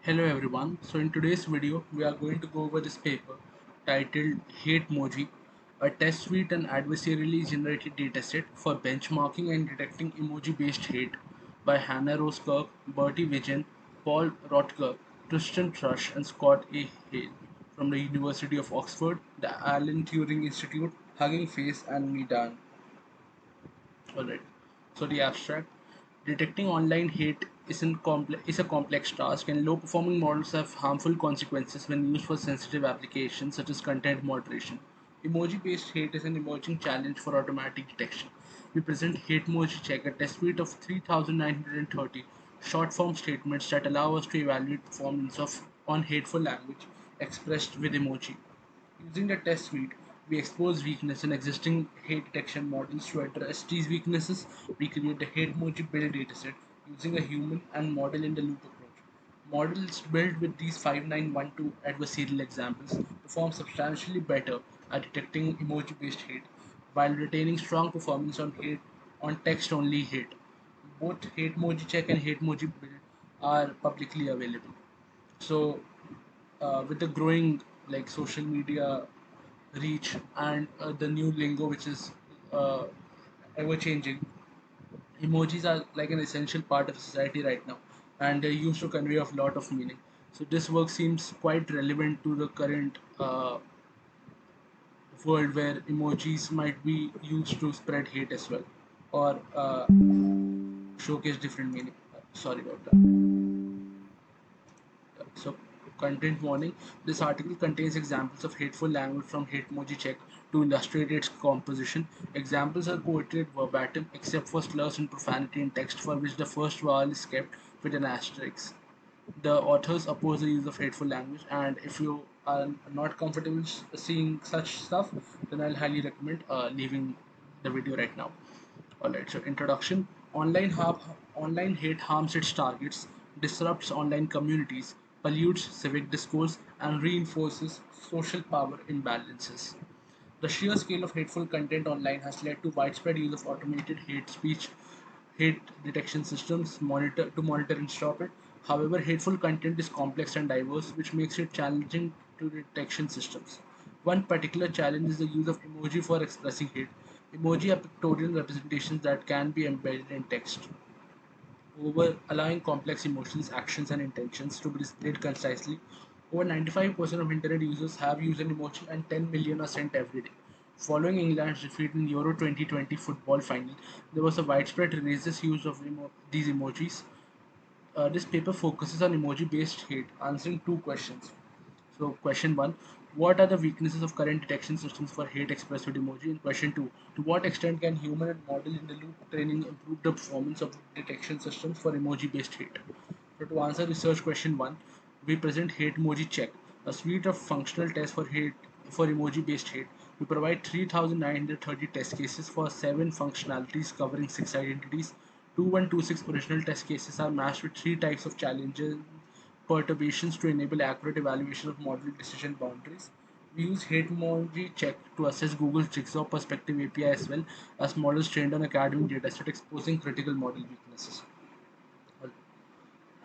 Hello everyone. So in today's video, we are going to go over this paper titled Hatemoji, a test suite and adversarially generated dataset for benchmarking and detecting emoji-based hate by Hannah Rose Kirk, Bertie Vigen, Paul Rotker, Tristan Trush, and Scott A. Hale from the University of Oxford, the Alan Turing Institute, Hugging Face, and Medan. Alright. So the abstract. Detecting online hate is a complex task, and low performing models have harmful consequences when used for sensitive applications such as content moderation. Emoji based hate is an emerging challenge for automatic detection. We present Hatemoji Check, a test suite of 3,930 short form statements that allow us to evaluate performance of on hateful language expressed with emoji. Using the test suite, we expose weakness in existing hate detection models. To address these weaknesses, we create a Hatemoji build dataset using a human and model in the loop approach. Models built with these 5912 adversarial examples perform substantially better at detecting emoji based hate while retaining strong performance on text only hate. Both Hatemoji Check and Hatemoji build are publicly available. So with the growing social media reach and the new lingo which is uh, ever changing, emojis are like an essential part of society right now, and they're used to convey a lot of meaning. So this work seems quite relevant to the current world where emojis might be used to spread hate as well, or showcase different meaning. Sorry about that. So, content warning. This article contains examples of hateful language from Hatemoji Check to illustrate its composition. Examples are quoted verbatim except for slurs and profanity in text, for which the first vowel is kept with an asterisk. The authors oppose the use of hateful language, and if you are not comfortable seeing such stuff, then I'll highly recommend leaving the video right now. Alright, so introduction. Online hate harms its targets, disrupts online communities, pollutes civic discourse, and reinforces social power imbalances. The sheer scale of hateful content online has led to widespread use of automated hate detection systems to monitor and stop it. However, hateful content is complex and diverse, which makes it challenging to detection systems. One particular challenge is the use of emoji for expressing hate. Emoji are pictorial representations that can be embedded in text, over allowing complex emotions, actions, and intentions to be displayed concisely. Over 95% of internet users have used an emoji, and 10 million are sent every day. Following England's defeat in Euro 2020 football final, there was a widespread racist use of these emojis. This paper focuses on emoji based hate, answering two questions. So, question one: what are the weaknesses of current detection systems for hate expressed with emoji? And question two: to what extent can human and model in the loop training improve the performance of detection systems for emoji based hate? So, to answer research question one, we present Hatemoji Check, a suite of functional tests for emoji based hate. We provide 3,930 test cases for 7 functionalities covering 6 identities. 2126 original test cases are matched with 3 types of challenges perturbations to enable accurate evaluation of model decision boundaries. We use Hatemoji Check to assess Google's Jigsaw Perspective API as well as models trained on academic dataset exposing critical model weaknesses.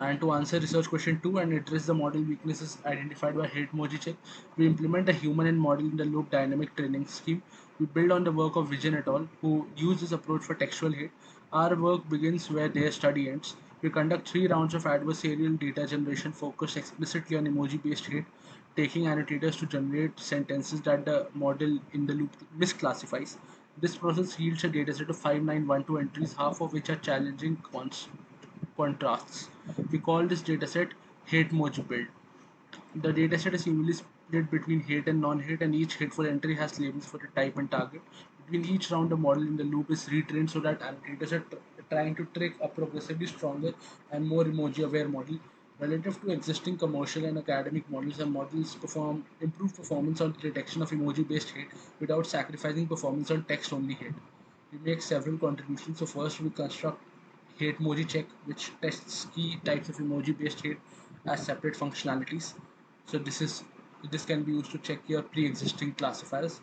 And to answer research question 2 and address the model weaknesses identified by Hatemoji Check, we implement a human and model in the loop dynamic training scheme. We build on the work of Vigen et al., who use this approach for textual hate. Our work begins where their study ends. We conduct 3 rounds of adversarial data generation focused explicitly on emoji based hate, taking annotators to generate sentences that the model in the loop misclassifies. This process yields a dataset of 5912 entries, half of which are challenging contrasts. We call this dataset Hatemoji build. The dataset is evenly split between hate and non-hate, and each hateful entry has labels for the type and target. Between each round, the model in the loop is retrained so that annotators are trying to trick a progressively stronger and more emoji-aware model. Relative to existing commercial and academic models, the models perform improved performance on detection of emoji-based hate without sacrificing performance on text-only hate. We make several contributions. So first, we construct Hatemoji Check, which tests key types of emoji-based hate as separate functionalities. So this can be used to check your pre-existing classifiers.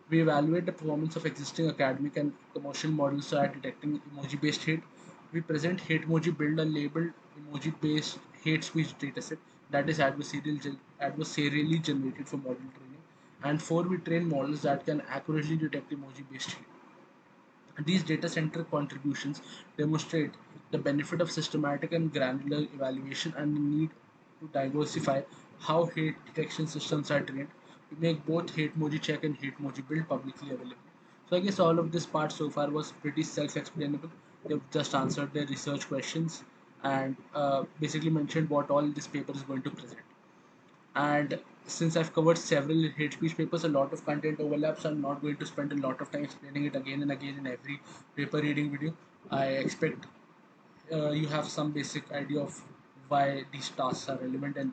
We evaluate the performance of existing academic and commercial models at detecting emoji-based hate. We present Hatemoji build, a labeled emoji-based hate speech dataset that is adversarially generated for model training. And 4, we train models that can accurately detect emoji-based hate. These data center contributions demonstrate the benefit of systematic and granular evaluation and the need to diversify how hate detection systems are trained to make both Hatemoji check and Hatemoji build publicly available. So I guess all of this part so far was pretty self-explainable. They've just answered their research questions and basically mentioned what all this paper is going to present. And since I've covered several hate speech papers, a lot of content overlaps. I'm not going to spend a lot of time explaining it again and again in every paper reading video. I expect you have some basic idea of why these tasks are relevant and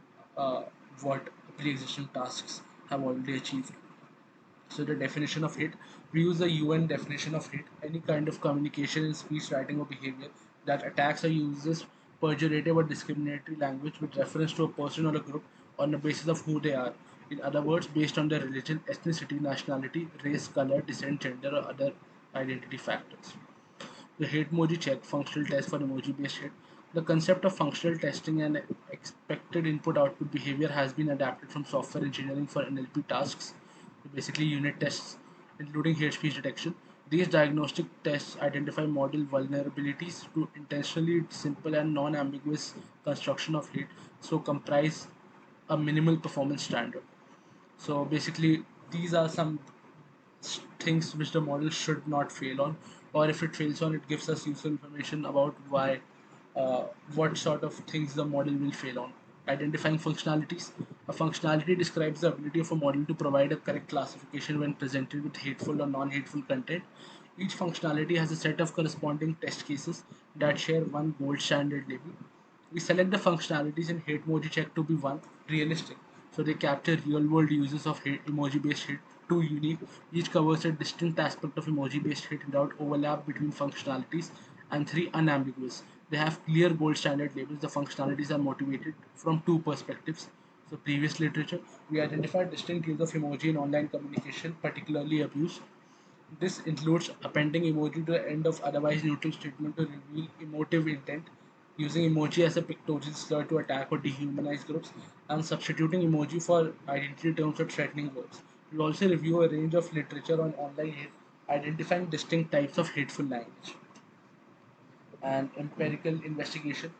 what pre-existing tasks have already achieved. So the definition of hate, we use the UN definition of hate: any kind of communication in speech, writing, or behavior that attacks or uses pejorative or discriminatory language with reference to a person or a group on the basis of who they are. In other words, based on their religion, ethnicity, nationality, race, color, descent, gender, or other identity factors. The Hatemoji check, functional test for emoji-based hate. The concept of functional testing and expected input-output behavior has been adapted from software engineering for NLP tasks, so basically unit tests, including hate speech detection. These diagnostic tests identify model vulnerabilities to intentionally simple and non-ambiguous construction of hate, so comprise a minimal performance standard. So basically, these are some things which the model should not fail on, or if it fails on, it gives us useful information about why, uh, what sort of things the model will fail on. Identifying functionalities. A functionality describes the ability of a model to provide a correct classification when presented with hateful or non-hateful content. Each functionality has a set of corresponding test cases that share one gold standard label. We select the functionalities in Hatemoji check to be one, realistic, so they capture real-world uses of emoji-based hate. Two, unique, each covers a distinct aspect of emoji-based hate without overlap between functionalities. And three, unambiguous, they have clear gold standard labels. The functionalities are motivated from two perspectives. So previous literature, we identified distinct use of emoji in online communication, particularly abuse. This includes appending emoji to the end of otherwise neutral statement to reveal emotive intent, using emoji as a pictorial slur to attack or dehumanize groups, and substituting emoji for identity terms or threatening words. We'll also review a range of literature on online hate, identifying distinct types of hateful language. And empirical investigation.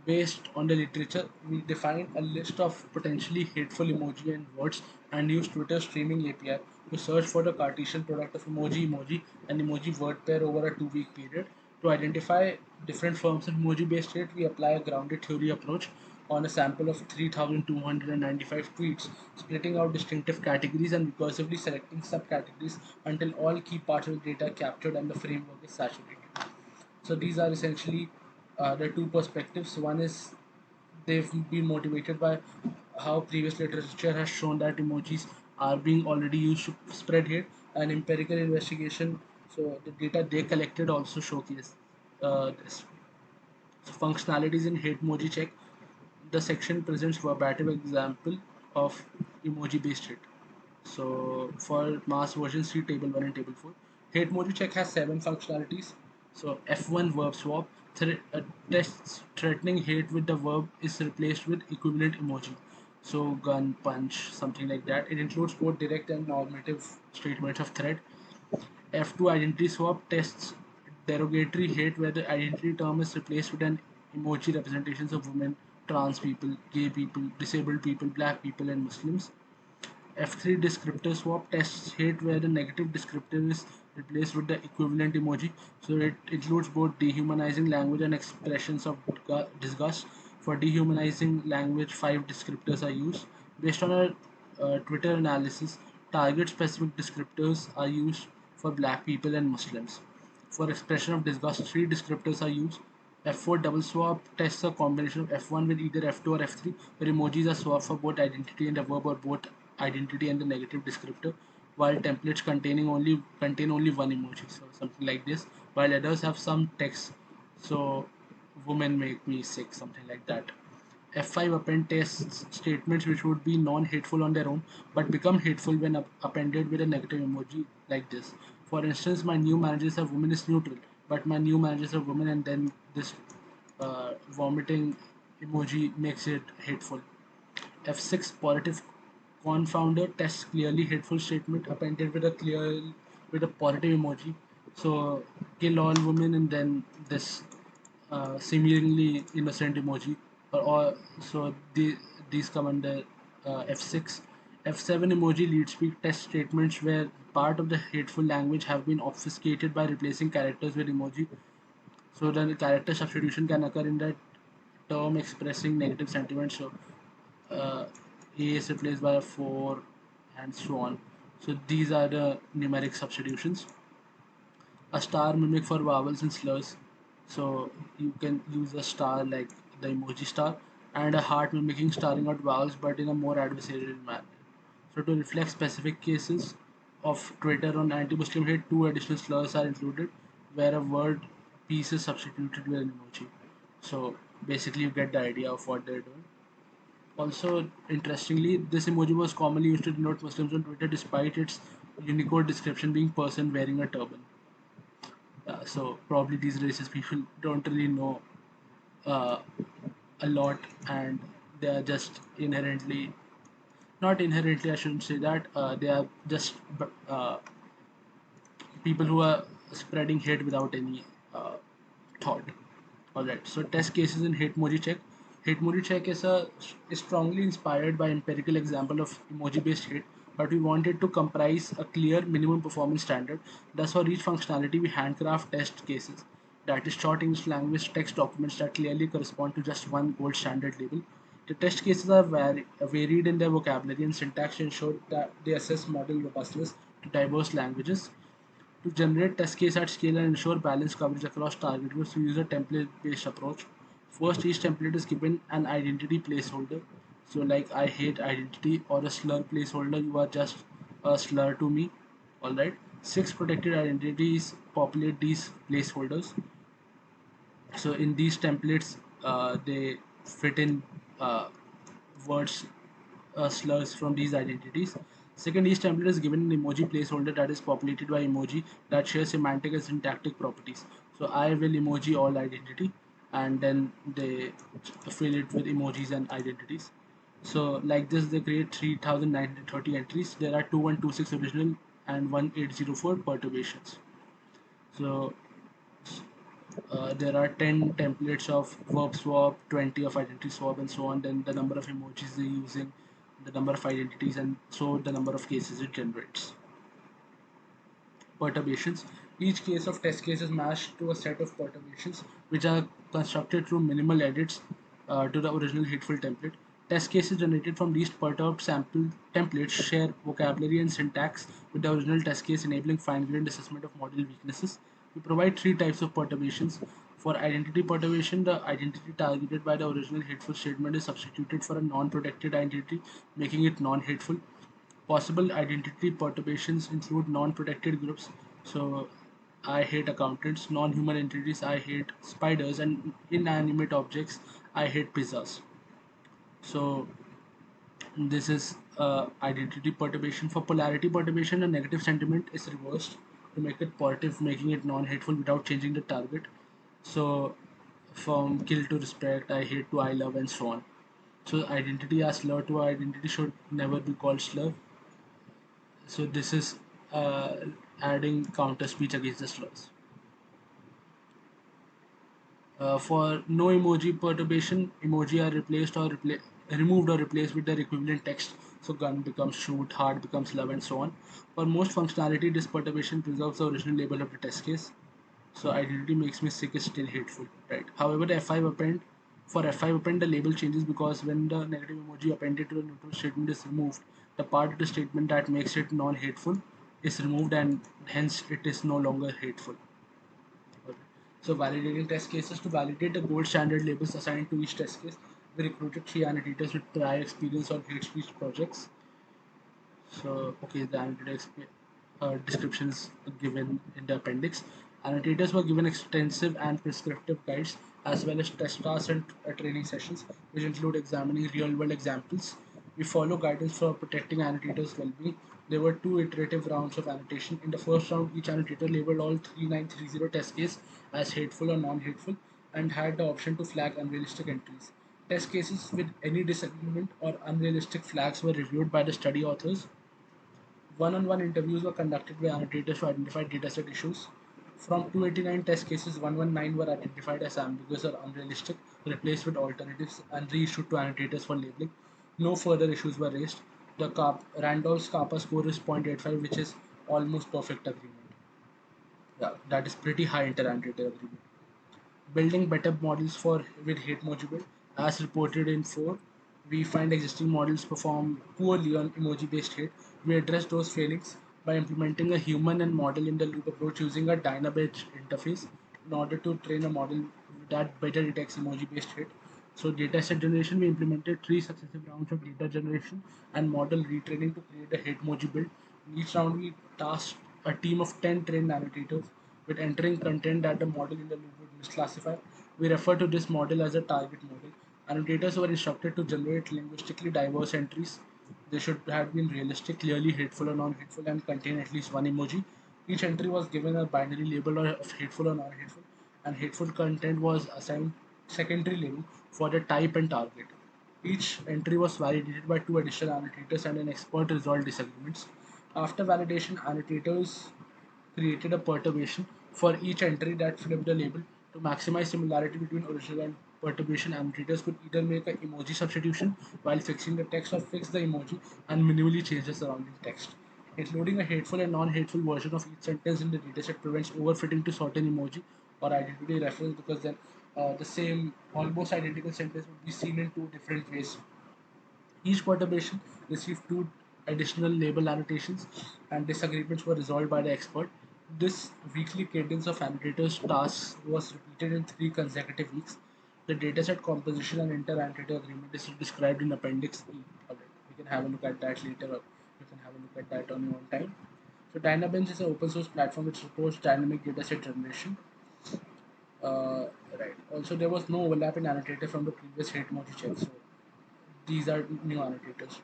Based on the literature, we define a list of potentially hateful emoji and words and use Twitter streaming API to search for the Cartesian product of emoji and emoji word pair over a 2 week period. To identify different forms of emoji based hate, we apply a grounded theory approach on a sample of 3,295 tweets, splitting out distinctive categories and recursively selecting subcategories until all key parts of the data captured and the framework is saturated. So these are essentially the two perspectives. One is they've been motivated by how previous literature has shown that emojis are being already used to spread hate, and empirical investigation. So the data they collected also showcase this. So functionalities in Hatemoji check. The section presents verbatim example of emoji-based hate. So for mass version, see table 1 and table 4. Hatemoji check has 7 functionalities. So F1 verb swap, tests threatening hate with the verb is replaced with equivalent emoji. So gun, punch, something like that. It includes both direct and normative statements of threat. F2 identity swap tests derogatory hate where the identity term is replaced with an emoji representations of women, trans people, gay people, disabled people, black people, and Muslims. F3 descriptor swap tests hate where the negative descriptor is replaced with the equivalent emoji. So it includes both dehumanizing language and expressions of disgust. For dehumanizing language, 5 descriptors are used. Based on a Twitter analysis, target specific descriptors are used for black people and Muslims. For expression of disgust, 3 descriptors are used. F4 double swap tests a combination of F1 with either F2 or F3, where emojis are swapped for both identity and a verb or both identity and the negative descriptor, while templates contain only one emoji, so something like this, while others have some text. So women make me sick, something like that. F5 append tests statements which would be non-hateful on their own but become hateful when appended with a negative emoji like this. For instance, my new managers of women is neutral, but my new managers of women, and then this vomiting emoji makes it hateful. F6 positive confounder tests clearly hateful statement appended with a positive emoji. So kill all women and then this seemingly innocent emoji or so these come under F6. F7 emoji lead speak test statements where part of the hateful language have been obfuscated by replacing characters with emoji. So the character substitution can occur in that term expressing negative sentiments. So uh, A is replaced by a 4 and so on. So these are the numeric substitutions. A star mimic for vowels and slurs. So you can use a star like the emoji star and a heart mimicking starring out vowels but in a more adversarial manner. So to reflect specific cases of Twitter on anti-Muslim hate, two additional slurs are included where a word piece is substituted with an emoji. So basically you get the idea of what they're doing. Also, interestingly, this emoji was commonly used to denote Muslims on Twitter despite its Unicode description being person wearing a turban. So probably these racist people don't really know uh, a lot and they are just inherently, not inherently, I shouldn't say that, they are just uh, people who are spreading hate without any uh, thought. Alright, so test cases in Hatemoji check. Hatemoji check is strongly inspired by empirical example of emoji-based hate, but we wanted to comprise a clear minimum performance standard. Thus, for each functionality, we handcraft test cases. That is short English language text documents that clearly correspond to just one gold standard label. The test cases are varied in their vocabulary and syntax to ensure that they assess model robustness to diverse languages. To generate test case at scale and ensure balanced coverage across target groups, we use a template-based approach. First, each template is given an identity placeholder. So, like I hate identity or a slur placeholder, you are just a slur to me. Alright. Six protected identities populate these placeholders. So in these templates, they fit in uh, words slurs from these identities. Second, each template is given an emoji placeholder that is populated by emoji that shares semantic and syntactic properties. So I will emoji all identity and then they fill it with emojis and identities. So like this they create 3930 entries. There are 2126 original and 1804 perturbations. So there are 10 templates of verb swap, 20 of identity swap, and so on. Then the number of emojis they're using, the number of identities, and so the number of cases it generates. Perturbations. Each case of test case is matched to a set of perturbations which are constructed through minimal edits to the original hateful template. Test cases generated from these perturbed sample templates share vocabulary and syntax with the original test case, enabling fine-grained assessment of model weaknesses. We provide three types of perturbations. For identity perturbation, the identity targeted by the original hateful statement is substituted for a non-protected identity, making it non-hateful. Possible identity perturbations include non-protected groups. So, I hate accountants, non-human entities, I hate spiders, and inanimate objects, I hate pizzas. So, this is identity perturbation. For polarity perturbation, a negative sentiment is reversed to make it positive, making it non-hateful without changing the target. So, from kill to respect, I hate to I love, and so on. So, identity as slur to identity should never be called slur. So this is uh, adding counter speech against the slurs. For no emoji perturbation, emoji are replaced or removed or replaced with their equivalent text. So gun becomes shoot, heart becomes love, and so on. For most functionality, this perturbation preserves the original label of the test case. So identity makes me sick is still hateful, right? However, the F5 append for F5 append the label changes because when the negative emoji appended to the neutral statement is removed, the part of the statement that makes it non-hateful is removed and hence it is no longer hateful. Okay. So validating test cases to validate the gold standard labels assigned to each test case, we recruited three annotators with prior experience on hate speech projects. So, okay, the descriptions given in the appendix. Annotators were given extensive and prescriptive guides as well as test tasks and training sessions, which include examining real world examples. We follow guidance for protecting annotators' well being. There were two iterative rounds of annotation. In the first round, each annotator labeled all 3930 test case as hateful or non hateful and had the option to flag unrealistic entries. Test cases with any disagreement or unrealistic flags were reviewed by the study authors. One-on-one interviews were conducted by annotators to identify dataset issues. From 289 test cases, 119 were identified as ambiguous or unrealistic, replaced with alternatives, and reissued to annotators for labeling. No further issues were raised. The Randolph's Kappa score is 0.85, which is almost perfect agreement. Yeah, that is pretty high inter-annotator agreement. Building better models for with Hatemoji build. As reported in 4, we find existing models perform poorly on emoji-based hate. We address those failings by implementing a human and model in the loop approach using a Dyna-based interface in order to train a model that better detects emoji-based hate. So dataset generation, we implemented 3 successive rounds of data generation and model retraining to create a Hatemoji build. In each round, we tasked a team of 10 trained annotators with entering content that the model in the loop would misclassify. We refer to this model as a target model. Annotators were instructed to generate linguistically diverse entries. They should have been realistic, clearly hateful or non-hateful, and contain at least one emoji. Each entry was given a binary label of hateful or non-hateful, and hateful content was assigned secondary label for the type and target. Each entry was validated by 2 additional annotators and an expert resolved disagreements. After validation, annotators created a perturbation for each entry that flipped the label. To maximize similarity between original and perturbation, annotators could either make an emoji substitution while fixing the text or fix the emoji and minimally change the surrounding text. Including a hateful and non-hateful version of each sentence in the dataset prevents overfitting to certain emoji or identity reference, because then the same almost identical sentence would be seen in 2 different ways. Each perturbation received 2 additional label annotations, and disagreements were resolved by the expert. This weekly cadence of annotators' tasks was repeated in 3 consecutive weeks. The dataset composition and inter-annotator agreement is described in Appendix E. Alright, we can have a look at that later, or you can have a look at that on your own time. So Dynabench is an open source platform which supports dynamic dataset generation. Uh, right. Also, there was no overlap in annotator from the previous Hatemoji check, so these are new annotators.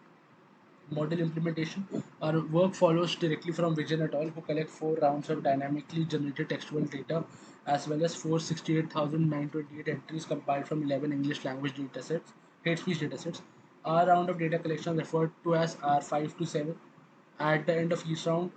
Model implementation. Our work follows directly from Vision et al., who collect 4 rounds of dynamically generated textual data, as well as 468,928 entries compiled from 11 English language datasets, hate speech datasets. Our round of data collection, referred to as R5 to 7. At the end of each round,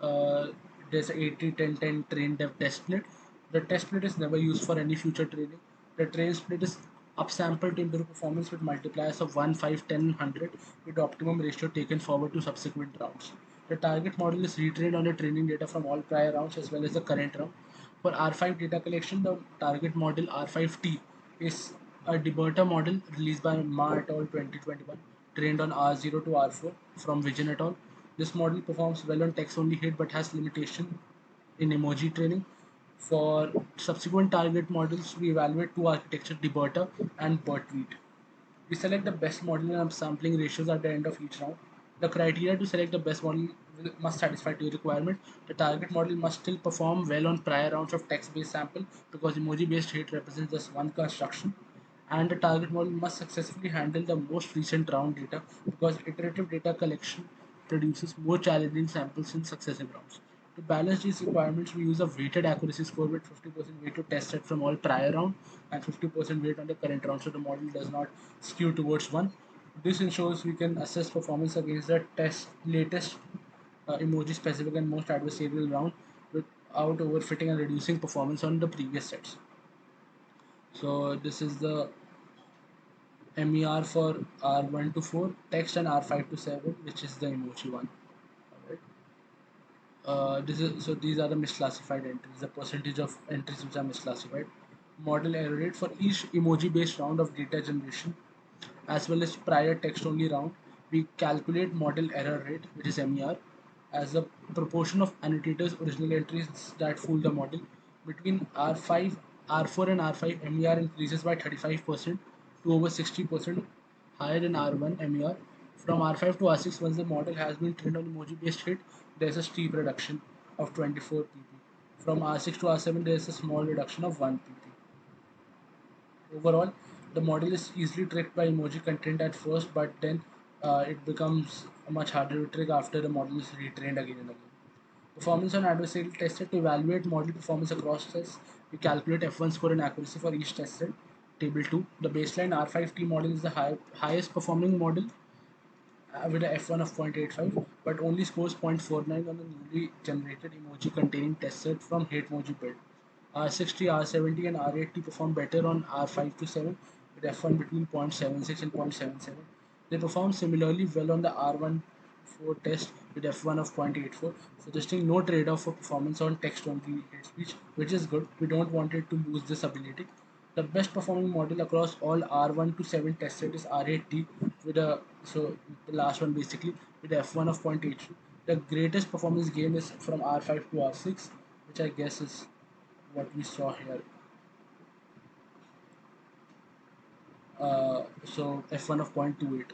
uh, there's a 80-10-10 train dev test split. The test split is never used for any future training. The train split is upsampled to improve performance with multipliers of 1, 5, 10, 100, with optimum ratio taken forward to subsequent rounds. The target model is retrained on the training data from all prior rounds as well as the current round. For R5 data collection, the target model R5T is a deburter model released by Ma et al. 2021, trained on R0 to R4 from Vision et al. This model performs well on text-only hit but has limitation in emoji training. For subsequent target models, we evaluate 2 architecture, deburter and Bertweet. We select the best model and sampling ratios at the end of each round. The criteria to select the best model must satisfy 2 requirements. The target model must still perform well on prior rounds of text-based sample, because emoji-based hate represents just one construction. And the target model must successfully handle the most recent round data, because iterative data collection produces more challenging samples in successive rounds. To balance these requirements, we use a weighted accuracy score with 50% weight to test set from all prior round and 50% weight on the current round, so the model does not skew towards one. This ensures we can assess performance against the test latest emoji specific and most adversarial round without overfitting and reducing performance on the previous sets. So this is the MER for R1 to 4, text, and R5 to 7, which is the emoji one. Alright. These are the misclassified entries, the percentage of entries which are misclassified. Model error rate for each emoji based round of data generation as well as prior text only round. We calculate model error rate, which is MER, as the proportion of annotators original entries that fool the model. Between R5, R4 and R5, MER increases by 35% to over 60%, higher than R1 MER. From R5 to R6, once the model has been trained on emoji based hit, there's a steep reduction of 24 pp. From R6 to R7, there's a small reduction of 1 pp. Overall, the model is easily tricked by emoji content at first, but then it becomes much harder to trick after the model is retrained again and again. Performance on adversarial test set. To evaluate model performance across tests, we calculate F1 score and accuracy for each test set. Table 2. The baseline R5T model is the highest performing model with a F1 of 0.85, but only scores 0.49 on the newly generated emoji containing test set from Hatemoji build. R60, R70, and R80 perform better on R5 to 7 with F1 between 0.76 and 0.77. They perform similarly well on the R14 test with F1 of 0.84, suggesting no trade-off for performance on text-only hate speech, which is good. We don't want it to lose this ability. The best performing model across all R1 to 7 test set is R8T with a so the last one basically with F1 of 0.82. The greatest performance gain is from R5 to R6, which I guess is what we saw here. So F1 of 0.28.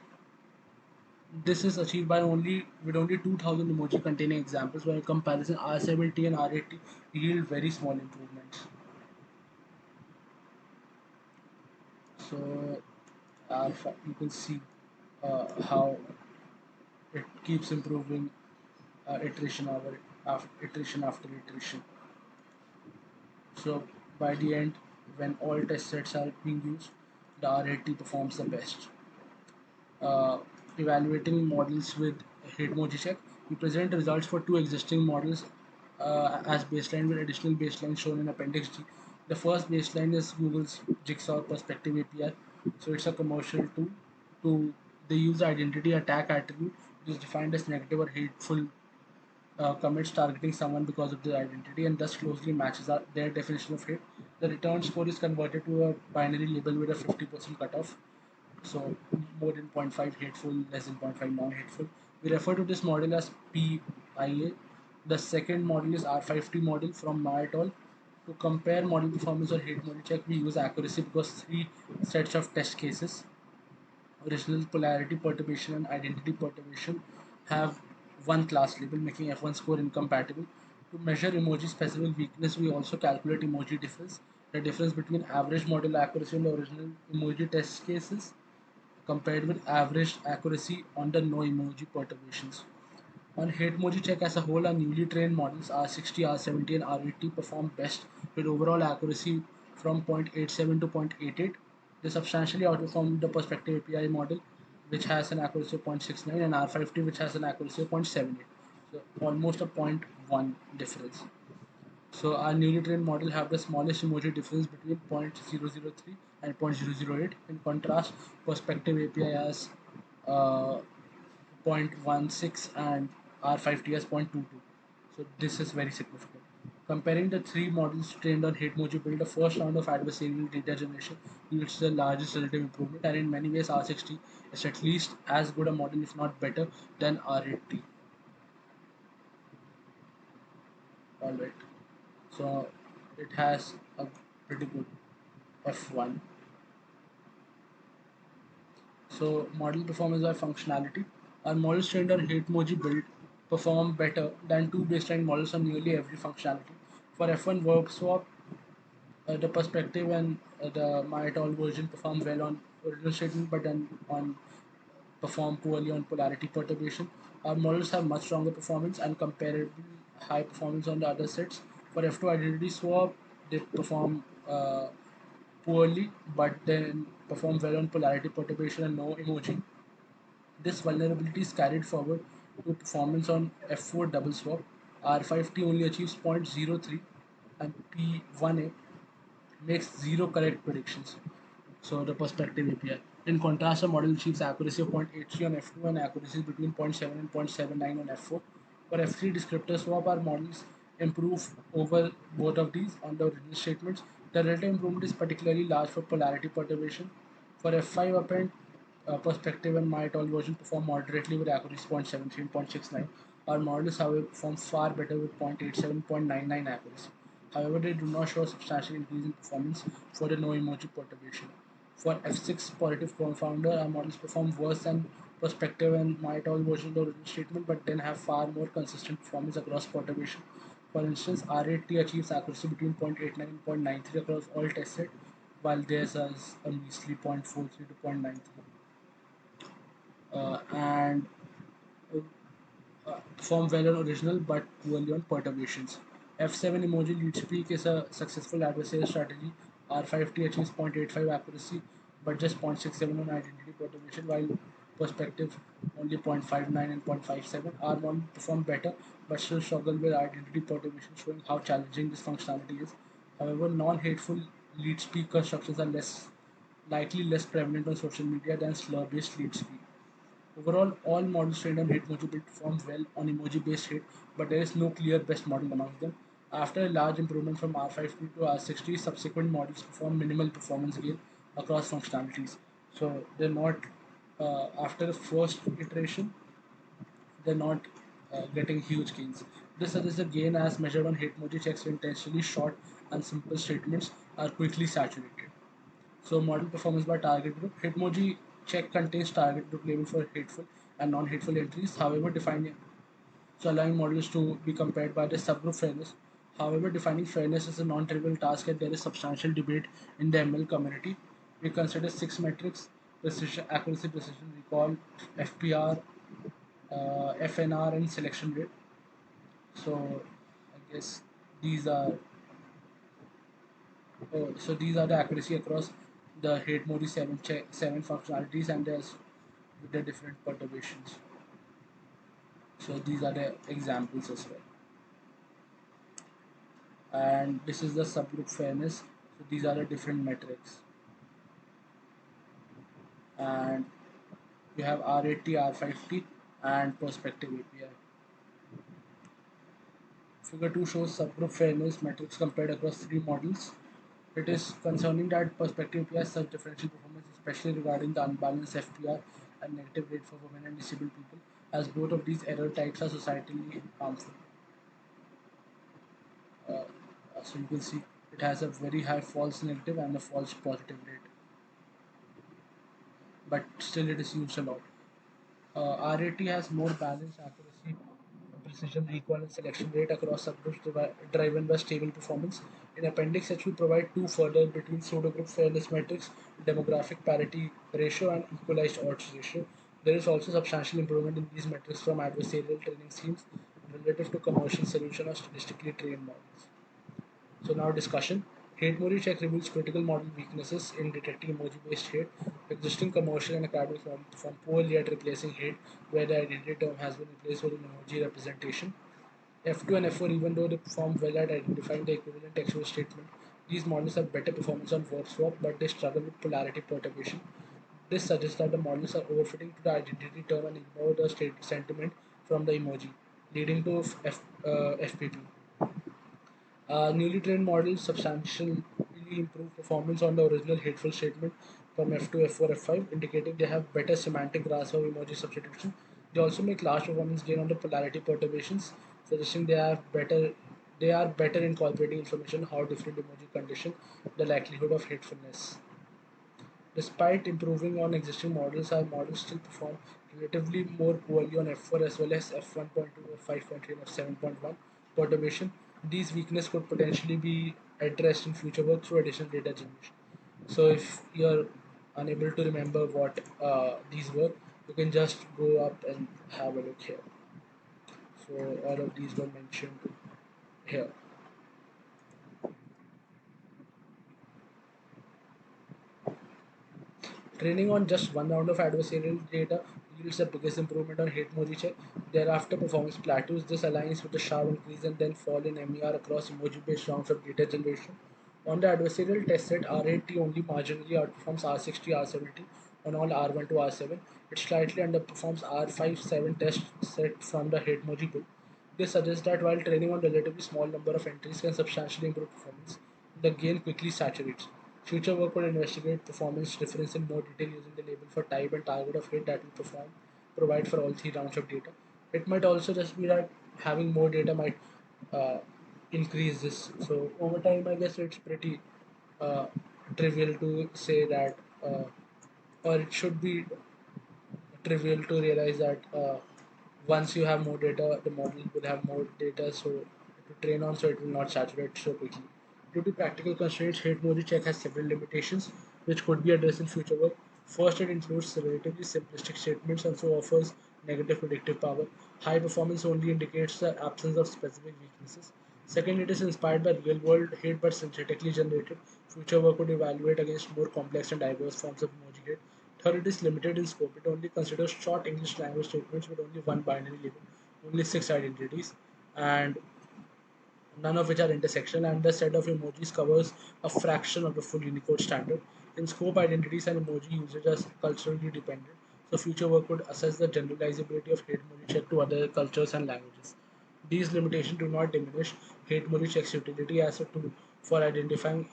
This is achieved by only with only 2000 emoji containing examples, while in comparison R70 and R80 yield very small improvements. So you can see how it keeps improving iteration after iteration. So by the end, when all test sets are being used, the R80 performs the best. uh, Evaluating models with Hatemoji check. We present results for two existing models as baseline with additional baselines shown in Appendix G. The first baseline is Google's Jigsaw Perspective API. So it's a commercial tool to they use the identity attack attribute, which is defined as negative or hateful commits targeting someone because of their identity and thus closely matches their definition of hate. The return score is converted to a binary label with a 50% cutoff, so more than zero point 0.5 hateful, less than zero point 0.5 non-hateful. We refer to this model as PIA. The second model is R5T model from Ma et al. To compare model performance or hate model check, we use accuracy because three sets of test cases, original polarity perturbation and identity perturbation, have one class label, making F1 score incompatible. To measure emoji specific weakness, we also calculate emoji difference, the difference between average model accuracy on the original emoji test cases compared with average accuracy on the no emoji perturbations. On Hatemoji check as a whole, our newly trained models R60, R70, and R80 perform best with overall accuracy from 0.87 to 0.88. They substantially outperform the Perspective API model, which has an accuracy of 0.69, and R50, which has an accuracy of 0.78. So almost a zero point 0.1 difference. So our newly trained model have the smallest emoji difference between 0.003 and 0.008. In contrast, Perspective API has uh, 0.16 and R5T has 0.22. So this is very significant. Comparing the three models trained on Hatemoji build, the first round of adversarial data generation yields the largest relative improvement, and in many ways R60 is at least as good a model, if not better, than R80. Alright. So it has a pretty good F1. So model performance by functionality. Our models trained on Hatemoji build perform better than two baseline models on nearly every functionality. For F1 verb swap, the perspective and the my et al. Version perform well on original statement, but then on perform poorly on polarity perturbation. Our models have much stronger performance and comparably high performance on the other sets. For F2 identity swap, they perform poorly, but then perform well on polarity perturbation and no emoji. This vulnerability is carried forward to performance on F4 double swap. R5T only achieves 0.03 and P1A makes zero correct predictions. So the perspective API. In contrast, a model achieves accuracy of 0.83 on F2 and accuracy between zero point 0.7 and 0.79 on F4. For F3 descriptor swap, our models improve over both of these on the original statements. The relative improvement is particularly large for polarity perturbation. For F5 append, perspective and my et al. Version perform moderately with accuracy 0.73 and 0.69. Our models, however, perform far better with 0.87 0.99 accuracy. However, they do not show a substantial increase in performance for the no emoji perturbation. For F6 positive confounder, our models perform worse than perspective and my et al. Version of the original statement, but then have far more consistent performance across perturbation. For instance, R8T achieves accuracy between 0.89 and 0.93 across all test set, while theirs is a measly 0.43 to 0.93. And perform well on original but poorly on perturbations. F7 emoji lead speak is a successful adversarial strategy R50 achieves 0.85 accuracy but just 0.67 on identity perturbation, while perspective only 0.59 and 0.57. R model perform better but still struggle with identity perturbation, showing how challenging this functionality is. However, non-hateful lead speak constructions are less prevalent on social media than slur-based lead speak. Overall, all models trained on Hatemoji will perform well on emoji-based hate, but there is no clear best model among them. After a large improvement from R50 to R60, subsequent models perform minimal performance gain across functionalities. So they're not after the first iteration, they're not getting huge gains. This suggests the gain as measured on Hatemoji checks intentionally short and simple statements are quickly saturated. So model performance by target group. Hitmoji check contains target group label for hateful and non-hateful entries. However, defining so allowing models to be compared by the subgroup fairness. However, defining fairness is a non-trivial task and there is substantial debate in the ML community. We consider six metrics: precision, accuracy, precision, recall, FPR, FNR, and selection rate. So I guess these are these are the accuracy across the hate mode 7 functionalities and there's with the different perturbations. So these are the examples as well. And this is the subgroup fairness. So these are the different metrics. And we have R80, R50 and perspective API. Figure 2 shows subgroup fairness metrics compared across three models. It is concerning that perspective API has such differential performance, especially regarding the unbalanced FPR and negative rate for women and disabled people, as both of these error types are societally harmful. So you can see it has a very high false negative and a false positive rate, but still it is used a lot. R80 has more balanced accuracy, precision, recall, and selection rate across subgroups driven by stable performance. In Appendix H, we provide two further between pseudogroup fairness metrics, demographic parity ratio, and equalized odds ratio. There is also substantial improvement in these metrics from adversarial training schemes relative to commercial solution or statistically trained models. So now discussion. Hatemoji check reveals critical model weaknesses in detecting emoji-based hate. Existing commercial and academic models perform poorly at replacing hate, where the identity term has been replaced with an emoji representation. F2 and F4, even though they perform well at identifying the equivalent textual statement, these models have better performance on word swap, but they struggle with polarity perturbation. This suggests that the models are overfitting to the identity term and ignore the sentiment from the emoji, leading to FPP. Newly trained models substantially improve performance on the original hateful statement from F2, F4, F5, indicating they have better semantic grasp of emoji substitution. They also make large performance gain on the polarity perturbations, suggesting they are better incorporating information how different emoji condition the likelihood of hatefulness. Despite improving on existing models, our models still perform relatively more poorly on F4 as well as F1.2, F5.3, and F7.1 perturbation. These weaknesses could potentially be addressed in future work through additional data generation. So if you're unable to remember what these were, you can just go up and have a look here. So all of these were mentioned here. Training on just one round of adversarial data yields the biggest improvement on Hatemoji check. Thereafter, performance plateaus. This aligns with the sharp increase and then fall in MER across emoji-based rounds of data generation. On the adversarial test set, R80 only marginally outperforms R60, R70 on all R1 to R7. It slightly underperforms R57 test set from the Hatemoji tool. This suggests that while training on relatively small number of entries can substantially improve performance, the gain quickly saturates. Future work will investigate performance difference in more detail using the label for type and target of hit that will provide for all three rounds of data. It might also just be that having more data might uh, increase this. So over time, I guess it's pretty uh, trivial to say that, or it should be trivial to realize that once you have more data, the model will have more data so to train on, so it will not saturate so quickly. Due to practical constraints, Hatemoji check has several limitations which could be addressed in future work. First, it includes relatively simplistic statements and so offers negative predictive power. High performance only indicates the absence of specific weaknesses. Second, it is inspired by real world hate but synthetically generated. Future work would evaluate against more complex and diverse forms of emoji hate. Third, it is limited in scope. It only considers short English language statements with only one binary label, only six identities, and none of which are intersectional, and the set of emojis covers a fraction of the full Unicode standard. In scope, identities and emoji usage are culturally dependent, so future work would assess the generalizability of hate emoji check to other cultures and languages. These limitations do not diminish hate emoji check's utility as a tool for identifying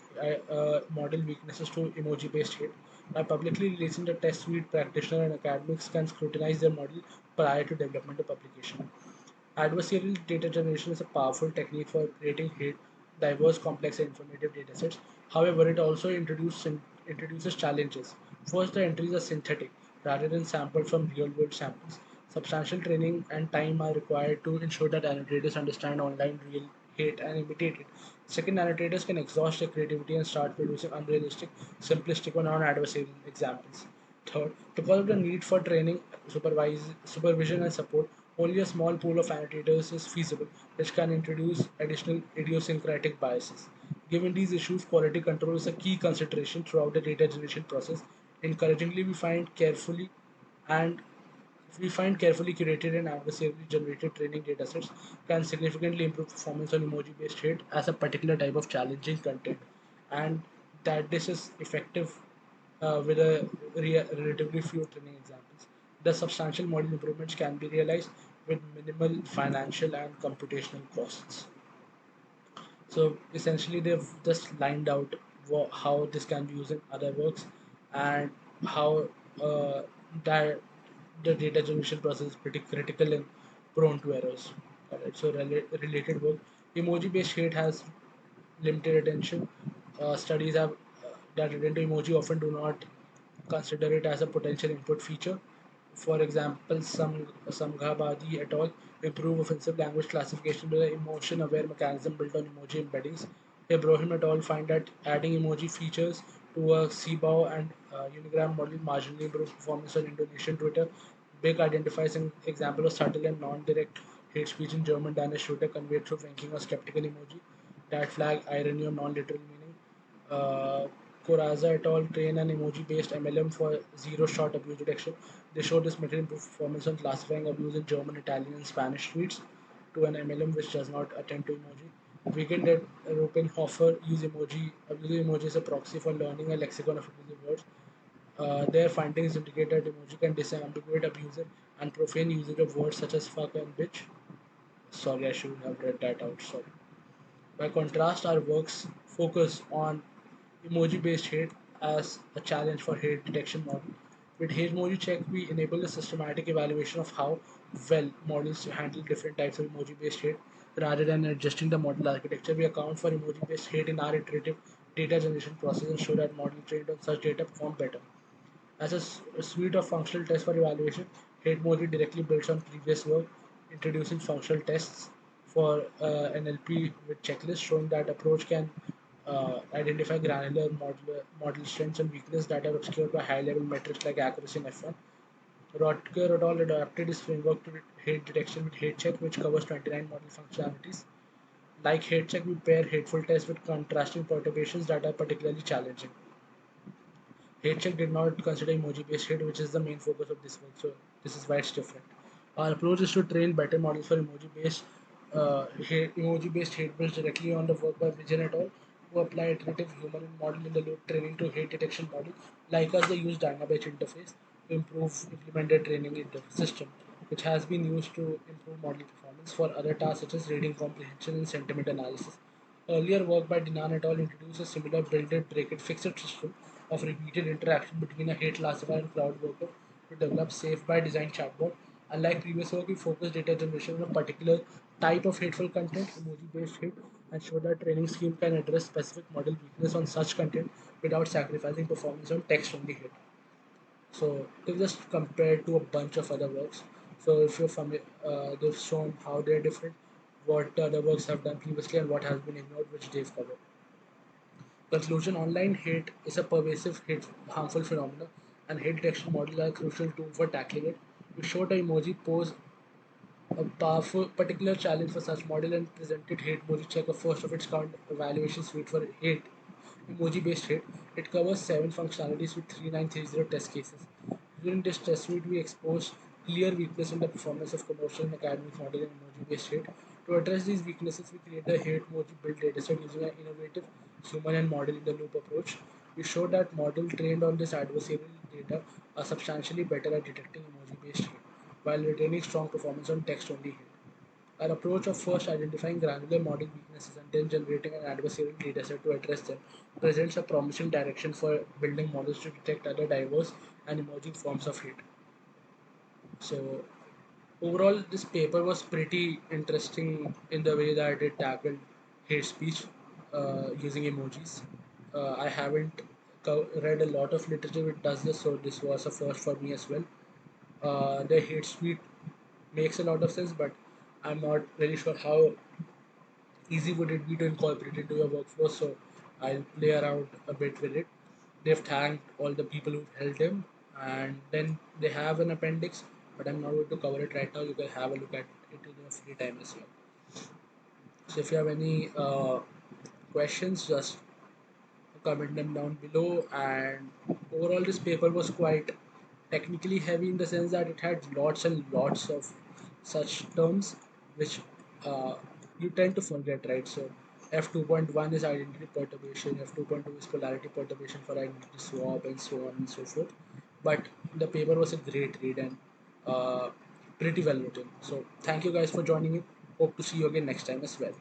model weaknesses to emoji-based hate. By publicly releasing the test suite, practitioners and academics can scrutinize their model prior to development or publication. Adversarial data generation is a powerful technique for creating diverse, complex, and informative datasets. However, it also introduces challenges. First, the entries are synthetic rather than sampled from real-world samples. Substantial training and time are required to ensure that annotators understand online real hate and imitate it. Second, annotators can exhaust their creativity and start producing unrealistic, simplistic, or non-adversarial examples. Third, because of the need for training, supervision, and support, only a small pool of annotators is feasible, which can introduce additional idiosyncratic biases. Given these issues, quality control is a key consideration throughout the data generation process. Encouragingly, and we find carefully curated and adversarially generated training datasets can significantly improve performance on emoji-based hate as a particular type of challenging content, and that this is effective with a relatively few training examples. The substantial model improvements can be realized with minimal financial and computational costs. So essentially, they've just lined out how this can be used in other works and how that the data generation process is pretty critical and prone to errors. Alright, so related work, emoji-based hate has limited attention. Studies have that attend to emoji often do not consider it as a potential input feature. For example, Samghabadi et al. Improve offensive language classification with an emotion-aware mechanism built on emoji embeddings. Ibrahim et al. Find that adding emoji features to a CBAO and Unigram model marginally improves performance on Indonesian Twitter. Big identifies an example of subtle and non-direct hate speech in German Danish Twitter conveyed through winking or skeptical emoji that flag irony or non-literal meaning. Uh, Corazza et al. Train an emoji-based MLM for zero-shot abuse detection. They show this method improves performance on classifying abuse in German, Italian, and Spanish tweets to an MLM which does not attend to emoji. Weekend at Rupenhofer using emoji as a proxy for learning a lexicon of abusive words. Their findings indicate that emoji can disambiguate abusive and profane usage of words such as fuck and bitch. Sorry, I should have read that out. Sorry. By contrast, our works focus on emoji-based hate as a challenge for hate detection model. With Hatemoji check, we enable a systematic evaluation of how well models handle different types of emoji-based hate. Rather than adjusting the model architecture, we account for emoji-based hate in our iterative data generation process and show that models trained on such data perform better. As a suite of functional tests for evaluation, Hatemoji directly builds on previous work, introducing functional tests for NLP with checklists, showing that approach can identify granular model strengths and weaknesses that are obscured by high-level metrics like accuracy and F1. Rotker et al. Adapted this framework to hate detection with HateCheck, which covers 29 model functionalities. Like HateCheck, we pair hateful tests with contrasting perturbations that are particularly challenging. HateCheck did not consider emoji-based hate, which is the main focus of this work. So this is why it's different. Our approach is to train better models for emoji-based hate based directly on the work by Vision et al. Who apply iterative human model in the loop training to hate detection model. Like us, they use Dynabatch interface to improve implemented training in the system, which has been used to improve model performance for other tasks such as reading comprehension and sentiment analysis. Earlier work by Dinan et al. Introduced a similar build-it, break-it, fix-it system of repeated interaction between a hate classifier and crowd worker to develop safe by design chatbot. Unlike previous work, we focus data generation on a particular type of hateful content, emoji-based hate, and show that training scheme can address specific model weakness on such content without sacrificing performance on text-only hate. So they've just compared to a bunch of other works. So if you're familiar, they've shown how they're different, what the other works have done previously, and what has been ignored, which they've covered. Conclusion: online hate is a pervasive, harmful phenomenon, and hate detection models are a crucial tool for tackling it. We showed the emoji pose a powerful particular challenge for such model and presented Hatemoji check, a first of its kind evaluation suite for hate Emoji-based hate. It covers 7 functionalities with 3930 test cases. During this test suite, we exposed clear weakness in the performance of commercial and academic model in emoji-based hate. To address these weaknesses, we created a Hatemoji build dataset using an innovative human and model in the loop approach. We showed that model trained on this adversarial data are substantially better at detecting emoji-based hate, while retaining strong performance on text-only hate. Our approach of first identifying granular model weaknesses and then generating an adversarial dataset to address them presents a promising direction for building models to detect other diverse and emerging forms of hate. So overall, this paper was pretty interesting in the way that it tackled hate speech using emojis. I haven't read a lot of literature which does this, so this was a first for me as well. The hate speech makes a lot of sense, but I'm not really sure how easy would it be to incorporate into your workflow. So I'll play around a bit with it. They've thanked all the people who've helped him, and then they have an appendix, but I'm not going to cover it right now. You can have a look at it in your free time as well. So if you have any questions, just comment them down below. And overall, this paper was quite technically heavy in the sense that it had lots and lots of such terms which uh, you tend to forget, right? So F2.1 is identity perturbation, F2.2 is polarity perturbation for identity swap, and so on and so forth. But the paper was a great read and uh, pretty well written. So thank you guys for joining in. Hope to see you again next time as well.